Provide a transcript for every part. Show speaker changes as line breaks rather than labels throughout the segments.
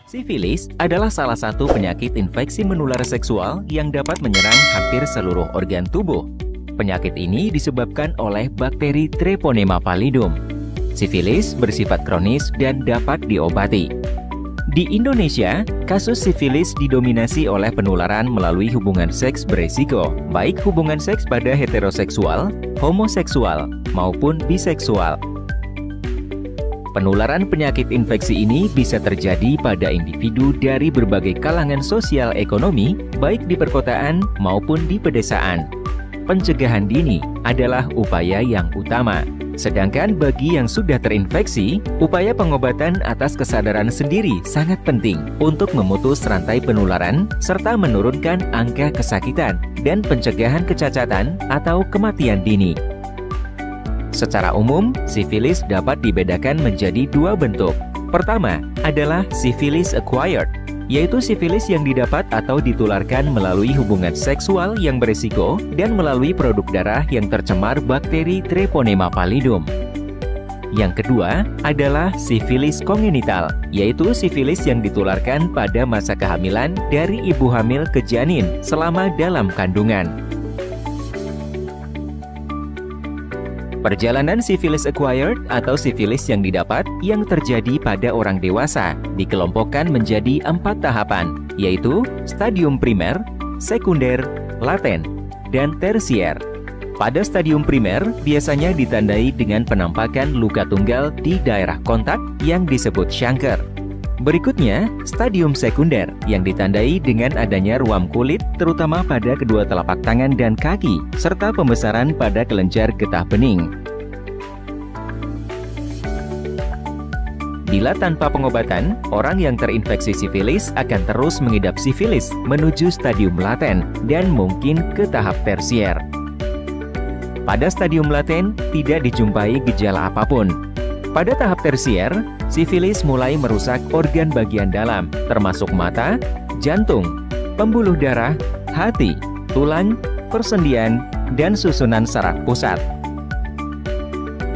Sifilis adalah salah satu penyakit infeksi menular seksual yang dapat menyerang hampir seluruh organ tubuh. Penyakit ini disebabkan oleh bakteri Treponema pallidum. Sifilis bersifat kronis dan dapat diobati. Di Indonesia, kasus sifilis didominasi oleh penularan melalui hubungan seks beresiko, baik hubungan seks pada heteroseksual, homoseksual, maupun biseksual. Penularan penyakit infeksi ini bisa terjadi pada individu dari berbagai kalangan sosial ekonomi, baik di perkotaan maupun di pedesaan. Pencegahan dini adalah upaya yang utama. Sedangkan bagi yang sudah terinfeksi, upaya pengobatan atas kesadaran sendiri sangat penting untuk memutus rantai penularan serta menurunkan angka kesakitan dan pencegahan kecacatan atau kematian dini. Secara umum, sifilis dapat dibedakan menjadi dua bentuk. Pertama adalah sifilis acquired, yaitu sifilis yang didapat atau ditularkan melalui hubungan seksual yang berisiko dan melalui produk darah yang tercemar bakteri Treponema pallidum. Yang kedua adalah sifilis kongenital, yaitu sifilis yang ditularkan pada masa kehamilan dari ibu hamil ke janin selama dalam kandungan. Perjalanan sifilis acquired atau sifilis yang didapat yang terjadi pada orang dewasa dikelompokkan menjadi 4 tahapan, yaitu stadium primer, sekunder, laten, dan tersier. Pada stadium primer biasanya ditandai dengan penampakan luka tunggal di daerah kontak yang disebut chancre. Berikutnya, stadium sekunder yang ditandai dengan adanya ruam kulit terutama pada kedua telapak tangan dan kaki, serta pembesaran pada kelenjar getah bening. Bila tanpa pengobatan, orang yang terinfeksi sifilis akan terus mengidap sifilis menuju stadium laten dan mungkin ke tahap tersier. Pada stadium laten tidak dijumpai gejala apapun. Pada tahap tersier, sifilis mulai merusak organ bagian dalam, termasuk mata, jantung, pembuluh darah, hati, tulang, persendian, dan susunan saraf pusat.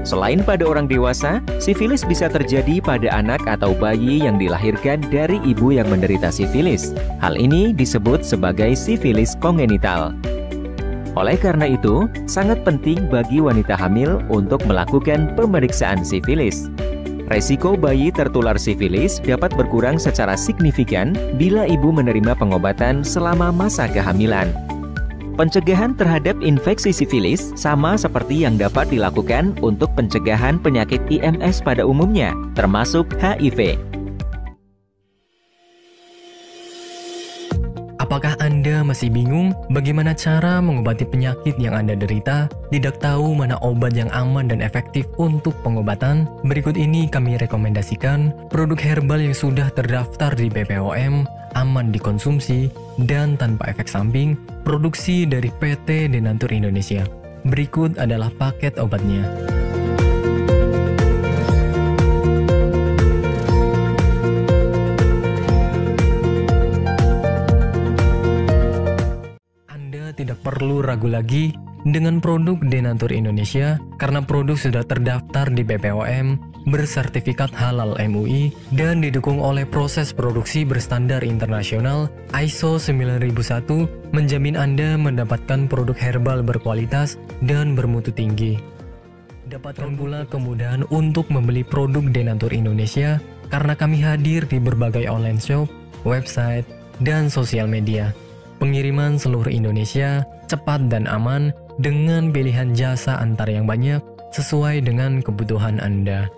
Selain pada orang dewasa, sifilis bisa terjadi pada anak atau bayi yang dilahirkan dari ibu yang menderita sifilis. Hal ini disebut sebagai sifilis kongenital. Oleh karena itu, sangat penting bagi wanita hamil untuk melakukan pemeriksaan sifilis. Resiko bayi tertular sifilis dapat berkurang secara signifikan bila ibu menerima pengobatan selama masa kehamilan. Pencegahan terhadap infeksi sifilis sama seperti yang dapat dilakukan untuk pencegahan penyakit IMS pada umumnya, termasuk HIV.
Apakah Anda masih bingung bagaimana cara mengobati penyakit yang Anda derita? Tidak tahu mana obat yang aman dan efektif untuk pengobatan? Berikut ini kami rekomendasikan produk herbal yang sudah terdaftar di BPOM, aman dikonsumsi, dan tanpa efek samping, produksi dari PT Denatur Indonesia. Berikut adalah paket obatnya. Tidak perlu ragu lagi dengan produk Denatur Indonesia karena produk sudah terdaftar di BPOM, bersertifikat halal MUI, dan didukung oleh proses produksi berstandar internasional ISO 9001, menjamin Anda mendapatkan produk herbal berkualitas dan bermutu tinggi. Dapatkan pula kemudahan untuk membeli produk Denatur Indonesia karena kami hadir di berbagai online shop, website, dan sosial media. Pengiriman seluruh Indonesia cepat dan aman dengan pilihan jasa antar yang banyak sesuai dengan kebutuhan Anda.